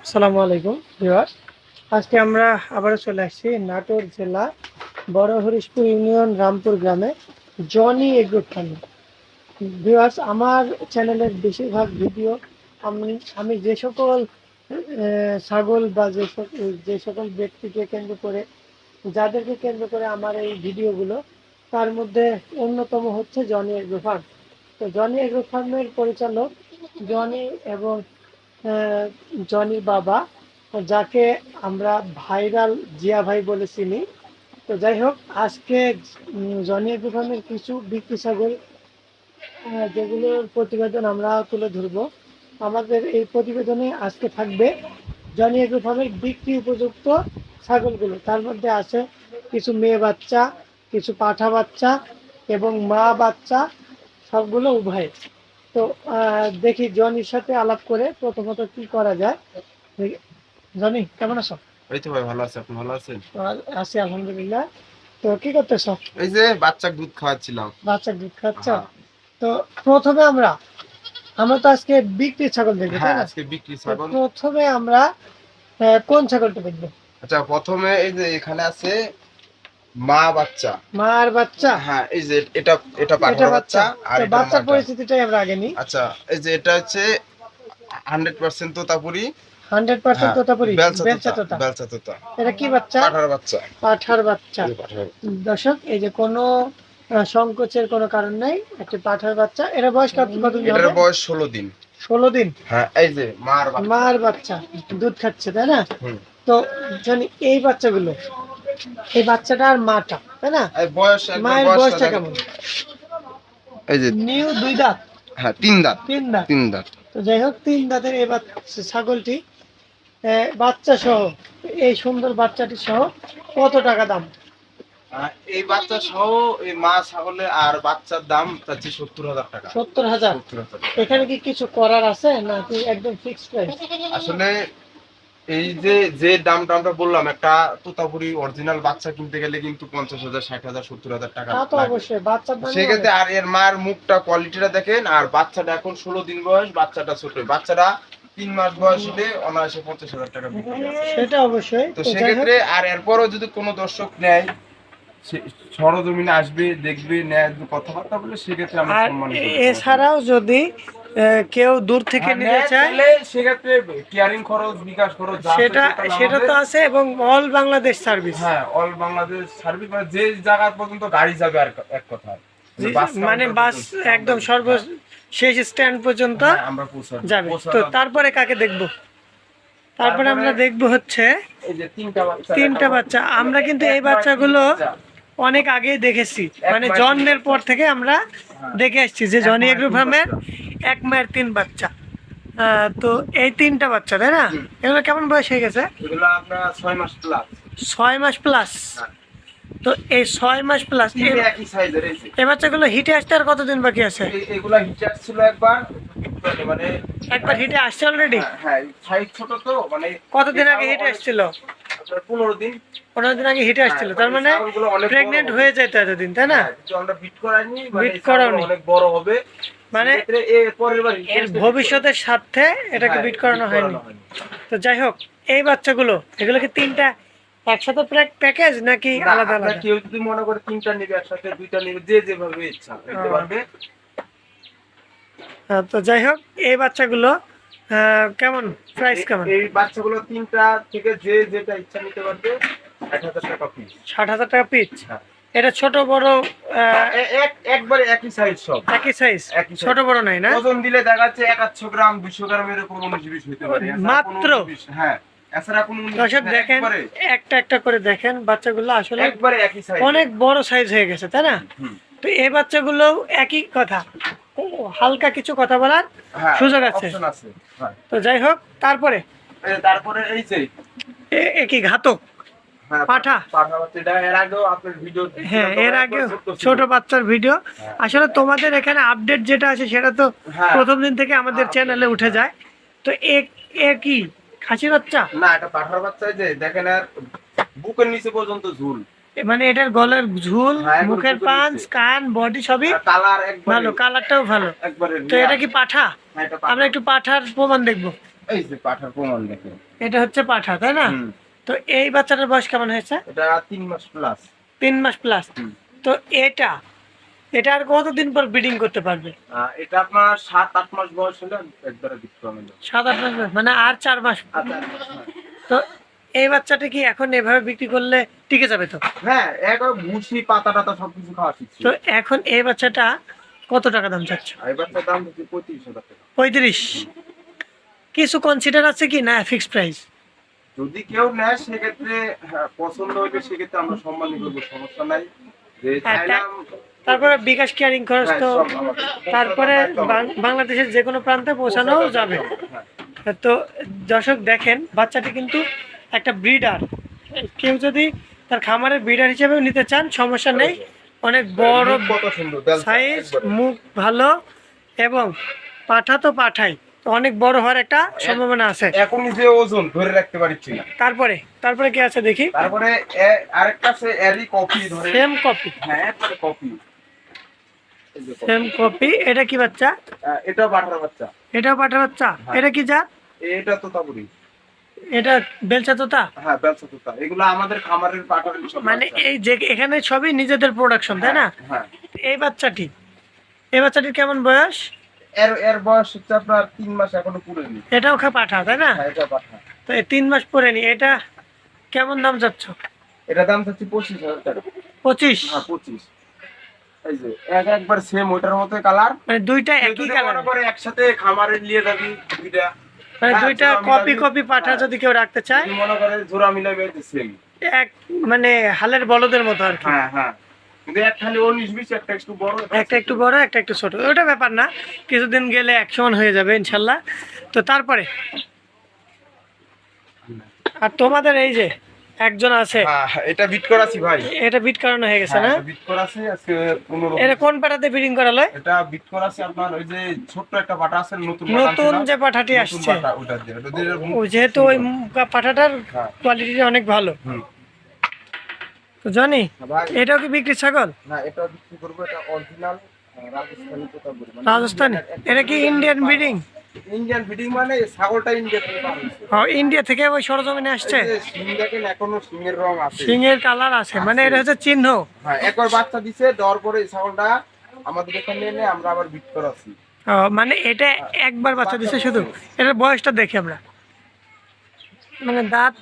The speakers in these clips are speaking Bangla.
আসসালামু আলাইকুম ভিউয়ার্স। আজকে আমরা আবারও চলে আসছি নাটোর জেলা বড় হরিশপুর ইউনিয়ন রামপুর গ্রামে জনি এগ্রো ফার্মে। ভিউয়ার্স, আমার চ্যানেলের বেশিরভাগ ভিডিও আমি আমি যে সকল ছাগল বা যে সকল ব্যক্তিকে কেন্দ্র করে, যাদেরকে কেন্দ্র করে আমার এই ভিডিওগুলো, তার মধ্যে অন্যতম হচ্ছে জনি এগ্রো ফার্ম। তো জনি এগ্রো ফার্মের পরিচালক জনি এবং আহ, জনির বাবা, যাকে আমরা ভাইরাল জিয়া ভাই বলে চিনি। তো যাই হোক, আজকে জনি এগ্রো ফার্মের কিছু বিক্রি ছাগল, যেগুলোর প্রতিবেদন আমরা তুলে ধরবো। আমাদের এই প্রতিবেদনে আজকে থাকবে জনি এগ্রো ফার্মের বিক্রি উপযুক্ত ছাগলগুলো। তার মধ্যে আছে কিছু মেয়ে বাচ্চা, কিছু পাঠা বাচ্চা এবং মা বাচ্চা, সবগুলো উভয়। তো দেখি জনির সাথে আলাপ করে প্রথমত কি করা যায়। জনি, কেমন আছো? এই তো ভাই ভালো আছে, আপনি ভালো আছেন? আছি আলহামদুলিল্লাহ। তো কি করতেছো? এই যে বাচ্চা দুধ খাওয়াচ্ছিলাম। বাচ্চা দুধ খাচ্ছ? হ্যাঁ তো প্রথমে আমরা আমরা তো আজকে বিক্রি ছাগল দেখবো, তাই হ্যাঁ, না? আজকে বিক্রি তো ছাগল। প্রথমে আমরা কোন ছাগলটা দেখবো? আচ্ছা, প্রথমে এই যে এখানে আছে মা বাচ্চা। মা আর বাচ্চা? হ্যাঁ, এই যে এটা এটা এটা পাঠার বাচ্চা। বাচ্চা আর তো এটা বাচ্চার মাটা। পরিস্থিতিটাই আমরা আগে নিই। আচ্ছা, এই যে এটা হচ্ছে 100% তোতাপুরি। 100% হ্যাঁ, তোতাপুরি, বেলচা বেলচা তোতা, তোতা। বেলচা তোতা। এটা কি বাচ্চা? পাঠার বাচ্চা। পাঠার বাচ্চা। এই যে পাঠার বাচ্চা। দর্শক, এই যে কোনো সংকোচের কোনো কারণ নাই, একটি পাঠার বাচ্চা। এটা বয়স কতদিন এটার হবে? বয়স 16 দিন। 16 দিন। হ্যাঁ, এই যে মার বাচ্চা। মার বাচ্চা দুধ খাচ্ছে, তাই না? হুম। তো জানি এই বাচ্চাগুলো, এই বাচ্চাটা আর মাটা, তাই না? এই বয়স একদম মায়ের বয়সটা দেখেন। কেমন? এই যে নিউ 2 দাঁত? হ্যাঁ, 3 দাঁত। 3 দাঁত। 3 দাঁত। তো যাই হোক, 3 দাঁতের এই ছাগলটি বাচ্চা সহ, এই সুন্দর বাচ্চাটি সহ কত টাকা দাম? এই বাচ্চা সহ এই মা ছাগলে আর বাচ্চার দাম চাচ্ছি 70,000 টাকা। 70,000? 70,000। এখানে কি কিছু করার আছে নাকি একদম ফিক্সড প্রাইস? আসলে এই যে যে দামটা আমরা বললাম, একটা তোতাপুরি অরিজিনাল বাচ্চা কিনতে গেলে কিন্তু 50,000, 60,000, 70,000 টাকা তা তো লাগে। অবশ্যই, বাচ্চার দাম সেক্ষেত্রে আর এর মায়ের মুখটা কোয়ালিটিটা দেখেন, আর বাচ্চাটা এখন 16 দিন বয়স, বাচ্চাটা ছোট, বাচ্চাটা 3 মাস বয়স হলে অনায়াসে 50,000 টাকা বিক্রি আছে। সেটা অবশ্যই। তো তো যাই হোক, সেক্ষেত্রে আর এরপরও যদি কোনো দর্শক নেয়, সরজমিনে আসবে, দেখবে, নেয়, কথাবার্তা বলে, সেক্ষেত্রে আমরা আর সম্মান করব। এছাড়াও যদি কেউ দূর থেকে নিতে চায়, সেক্ষেত্রে কেয়ারিং খরচ, বিকাশ খরচ যা আছে সেটা total সেটা তো আমাদের। আছে, এবং অল বাংলাদেশ সার্ভিস। হ্যাঁ, অল বাংলাদেশ সার্ভিস, মানে যে জায়গা পর্যন্ত গাড়ি যাবে, আর এক কথা মানে বাস একদম সর্বশেষ স্ট্যান্ড পর্যন্ত আমরা পৌঁছাবো। যাবে। তো তারপরে কাকে দেখবো? তারপরে আমরা দেখবো হচ্ছে এই যে তিনটা বাচ্চা, তিনটা বাচ্চা। আমরা কিন্তু এই বাচ্চাগুলো অনেক আগেই দেখেছি, মানে জন্মের পর থেকে আমরা দেখে আসছি যে জনি এগ্রো ফার্মের 1 মায়ের 3 বাচ্চা। তো এই 3টা বাচ্চা, তাই না? এগুলো কেমন বয়স হয়ে গেছে? এগুলো আপনার 6 মাস প্লাস। 6 মাস প্লাস। তো এই 6 মাস প্লাস একই সাইজের। এই বাচ্চাগুলো হিটে আসতে আর কতদিন বাকি আছে? এগুলা হিটার ছিল একবার, মানে একবার হিটে আসছে অলরেডি? হ্যাঁ, সাইজ ছোট তো, মানে কতদিন আগে হিটে আসছিল? আপনার 15 দিন। 15 দিন আগে হিটে আসছিল, তার মানে প্রেগনেন্ট হয়ে যেত এতদিন, তাই না? আমরা বিট করাইনি, বিট করাওনি, অনেক বড় হবে, মানে এর ভবিষ্যতের সাথে এটাকে বিট করানো হয়নি। তো যাই হোক, এই বাচ্চাগুলো, এগুলো কি 3টা একসাথে প্যাকেজ নাকি আলাদা আলাদা? কেউ যদি মনে করে 3টা নিবে একসাথে, 2টা নিবে, যে যেভাবে ইচ্ছা নিতে পারবে। তো যাই হোক, এই বাচ্চাগুলো কেমন প্রাইস কেমন? এই বাচ্চাগুলো 3টা থেকে যে যেটা ইচ্ছা নিতে পারবে, 60,000 টাকা পিস। 60,000 টাকা পিস? হ্যাঁ। এটা ছোট বড় একবারে একই সাইজ, সব একই সাইজ, ছোট বড় নাই না? ওজন দিলে দেখা যাচ্ছে 100 গ্রাম, 200 গ্রাম এরকম 19-20 হইতে পারে মাত্র। হ্যাঁ, এছাড়া কোনো দর্শক দেখেন, একটা একটা করে দেখেন, বাচ্চাগুলো আসলে একবারে একই সাইজ, অনেক বড় সাইজ হয়ে গেছে, তাই না? তো এই বাচ্চাগুলো একই কথা, হালকা কিছু কথা বলার সুযোগ আছে। তো যাই হোক, তারপরে এই যে একই ঘাতক পাঠা। হ্যাঁ, এর আগে ছোট বাচ্চার ভিডিও। আসলে তোমাদের এখানে আপডেট যেটা আছে সেটা তো প্রথম দিন থেকে আমাদের চ্যানেলে উঠে যায়। তো কি খাসি বাচ্চা? না, এটা পাঠার বাচ্চা। যে দেখেন, আর বুকের নিচে পর্যন্ত ঝুল। মানে এটার গলার ঝুল, হ্যাঁ, একবারে মুখের পুকুর পাঞ্চ, নিচে। কান, বডি সবই কালার একবার ভালো, কালারটাও ভালো। একবারে তো এটা কি পাঠা? হ্যাঁ, এটা আমরা একটু পাঠার প্রমাণ দেখবো। এই যে পাঠার প্রমাণ দেখেন। এটা হচ্ছে পাঠা, তাই না? হুম, তো এই বাচ্চাটার বয়স কেমন হয়েছে? এটা 3 মাস প্লাস। 3 মাস প্লাস। তো এটা এটা আর কতদিন পর ব্রিডিং করতে পারবে? এটা আপনার 7-8 মাস বয়স হলে একবারে বিক্রি হবে না। 7-8 মাস মানে আর 4 মাস। আচ্ছা, তো এই বাচ্চাটা কি এখন এভাবে বিক্রি করলে টিকে যাবে তো? হ্যাঁ, একবার ভুসি পাতা টাতা সবকিছু খাওয়া শিখছি। তো এখন এই বাচ্চাটা কত টাকা দাম চাচ্ছ? এই বাচ্চার দাম হচ্ছে 35,000 টাকা। 35। কিছু কনসিডার আছে কি না ফিক্সড প্রাইস? যদি কেউ নেয় সেক্ষেত্রে পছন্দ হইলে সেক্ষেত্রে আমরা সম্মান করবো, সমস্যা নাই। যে হ্যাঁ, চাইলাম তারপরে বিকাশ কেয়ারিং খরচ হ্যাঁ, তো, সব আমাদের। তারপরে বাংলাদেশের যে কোনো প্রান্তে পৌঁছানো যাবে। হ্যাঁ। তো দর্শক দেখেন, বাচ্চাটি কিন্তু একটা ব্রিডার। কেউ যদি তার খামারের ব্রিডার হিসেবেও নিতে চান সমস্যা নেই। অনেক বড় মুখ কত সুন্দর, বেলচা সাইজ, একবারে। মুখ ভালো, এবং পাঠা তো পাঠাই, অনেক বড় হওয়ার একটা সম্ভাবনা আছে। এখনই যে ওজন ধরে রাখতে পারছি না। তারপরে কি আছে দেখি। তারপরে আরেকটা আছে এরই কপি ধরে। সেম কপি, হ্যাঁ, একবারে কপি। Same copy. এটা কি বাচ্চা? এটা বাটার বাচ্চা। এটাও পাঠা বাচ্চা। হ্যাঁ। এটা কি জাত? এটা তোতাপুরি। এটা বেলচা তোতা। হ্যাঁ, বেলচা তোতা। এগুলো আমাদের খামারের পাটারের সব মানে বাচ্চা। এই যে এখানে সবই নিজেদের প্রোডাকশন, তাই না? হ্যাঁ। এই বাচ্চাটির কেমন বয়স? এর বয়স হচ্ছে আপনার 3 মাস এখনো পুরোনি। এটাও পাঠা, তাই না? হ্যাঁ, এটা পাঠা। তো এই 3 মাস পরে নি। এটা কেমন দাম যাচ্ছ? এটা দাম হচ্ছে 25,000 টাকা। 25। হ্যাঁ, 25। এই যে একবার সেম ওটার মতো কালার। মানে দুইটা কেউ একই যদি কালার, মনে করে একসাথে খামারে নিয়ে যাবি দুইটা। মানে হ্যাঁ, দুইটা জোড়া কপি মিলাবি। কপি পাঠা হ্যাঁ। যদি কেউ রাখতে চায়, যদি মনে করে জোড়া মিলাবে সেম। এক মানে হালের বলদের মতো আর কি। হ্যাঁ, হ্যাঁ। কিন্তু এক খালি 19-20, একটা একটু বড়, একটা একটু বড়, একটা একটু ছোট, ওটা ব্যাপার না, কিছুদিন গেলে এক সমান হয়ে যাবে ইনশাল্লাহ। তো তারপরে আর তোমাদের এই যে একজন আছে, হ্যাঁ, এটা বিট করাছি ভাই। এটা বিট করানো হয়ে গেছে না? হ্যাঁ, বিট করাছি আজকে 15। এটা কোন পাঠাতে ব্রিডিং করালো? এটা বিট করাছি আপনার ওই যে ছোট্ট একটা পাটা আছে, নতুন পাটা নতুন আনছিলাম। যে পাঠাটি নতুন আসছে, পাটা, ওটা দিয়ে ও যেহেতু ওই পাঠাটার হ্যাঁ। কোয়ালিটি অনেক ভালো। হুম। তো জানি ভাই, এটাও কি বিক্রি ছাগল? হ্যাঁ, এটা বিক্রি করবো। এটা অরিজিনাল রাজস্থানি তোতাপুরি। মানে রাজস্থানি? এটা কি ইন্ডিয়ান ব্রিডিং? ইন্ডিয়ান ব্রিডিং, মানে ছাগলটা ইন্ডিয়া থেকে পাওয়া হয়েছে। ইন্ডিয়া থেকে ওই সরজমিনে আসছে। এই যে শিং দেখেন, এখনো শিংয়ের রং আছে। সিংহের কালার আছে, মানে এটা হচ্ছে চিহ্ন। হ্যাঁ, একবার বাচ্চা দিছে, দেওয়ার পরে এই ছাগলটা আমাদের এখানে এনে আমরা আবার বিট করাছি। মানে এটা একবার বাচ্চা দিছে শুধু। এটার বয়সটা দেখি আমরা, মানে দাঁত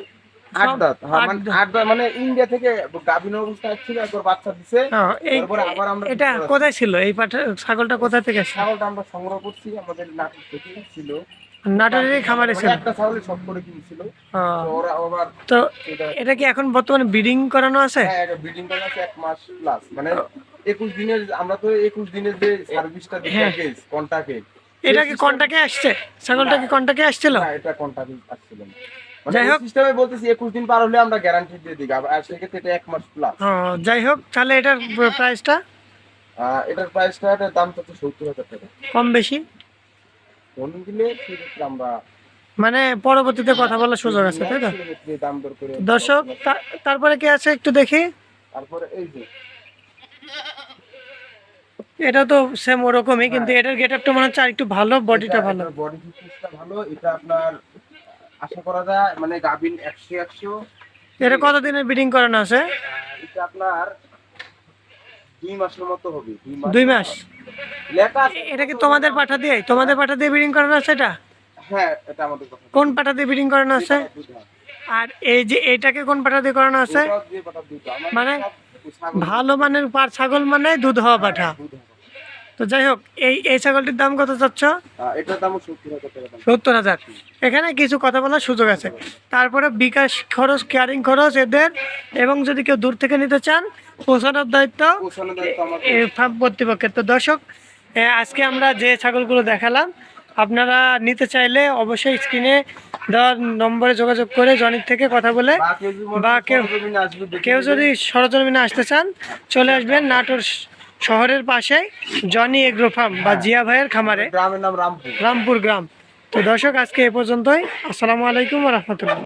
8 সব দাঁত। হ্যাঁ, 8 মানে দাঁত। 8 দাঁত, মানে ইন্ডিয়া থেকে গাভিন অবস্থায় ছিল, একবার বাচ্চা দিছে। তারপরে আবার আমরা এটা বিট করাছি। কোথায় ছিল এই ছাগলটা, কোথা থেকে আসছে? ছাগলটা আমরা সংগ্রহ করছি আমাদের নাটক থেকে ছিল। নাটোরেরই খামারে মানে ছিল। একটা ছাগলই সব করে কিনছিল। ও, তো ওরা আবার তো এটা এটা কি এখন বর্তমানে ব্রিডিং করানো আছে? হ্যাঁ, এটা ব্রিডিং করা আছে 1 মাস প্লাস। মানে 21 দিনের, আমরা তো 21 দিনের যে সার্ভিসটা দিই, হ্যাঁ। প্যাকেজ কন্টাক্টে। এটা কি কন্টাকে আসছে? ছাগলটা কি কন্টাকে আসছিল? না, এটা কন্টাক্টে আসছিল না। মানে যাই এই হোক। সিস্টেমে বলতেছি 21 দিন পার হলে আমরা গ্যারান্টি দিয়ে দিই। আর সেক্ষেত্রে এটা 1 মাস প্লাস। ও, যাই হোক, তাহলে এটার প্রাইসটা এটার প্রাইসটা, এটার দাম হচ্ছে 70,000 টাকা। কম বেশি ফোন দিলে সেক্ষেত্রে আমরা মানে পরবর্তীতে কথা বলার সুযোগ আছে, তাই তো? সেক্ষেত্রে দাম দর করে। দর্শক, তারপরে কি আছে একটু দেখি। তারপরে এই যে এটা তো সেম ওরকমই, কিন্তু এটার গেটআপটা মনে হচ্ছে আর একটু ভালো, বডিটা ভালো। বডি ফিটনেসটা ভালো। এটা আপনার আশা করা যায় মানে গাভিন 100 এটা কতদিনের ব্রিডিং করানো আছে? এটা আপনার 2 মাসের মতো হবে। 2 মাস। লেখা আছে। এটা কি তোমাদের পাঠা দিয়ে ব্রিডিং করানো আছে এটা? হ্যাঁ, এটা আমাদের কথা। কোন পাঠা দিয়ে ব্রিডিং করানো আছে? আর এই যে এটাকে কোন পাঠা দিয়ে করানো আছে? ওটাও দিয়ে পাঠা দুটো। আমার মানে সব ছাগল ভালো মানের ছাগল মানে দুধ হওয়া পাঠা। দুধ হবে। তো যাই হোক, এই ছাগলটির দাম কত চাচ্ছ? এটার দাম 70,000 টাকা দাম। 70,000। এখানে কিছু কথা বলার সুযোগ আছে। তারপরে বিকাশ খরচ, কেয়ারিং খরচ এদের, এবং যদি কেউ দূর থেকে নিতে চান পৌঁছানোর দায়িত্ব পৌঁছানোর দায়িত্ব আমাদের। এই ফার্ম কর্তৃপক্ষের। তো দর্শক, আজকে আমরা যে ছাগলগুলো দেখালাম, আপনারা নিতে চাইলে অবশ্যই স্ক্রিনে দেওয়া নম্বরে যোগাযোগ করে জনির থেকে কথা বলে, বা কেউ যদি মনে বা করে কেউ সরজমিনে আসবে, দেখে কেউ নেবে। যদি সরজমিনে আসতে চান চলে আসবেন নাটোর শহরের পাশে জনি এগ্রো ফার্ম বা জিয়া ভাইয়ের খামারে, গ্রামের নাম রামপুর। রামপুর গ্রাম। তো দর্শক, আজকে এ পর্যন্তই। আসসালামু আলাইকুম ওয়া রাহমাতুল্লাহ।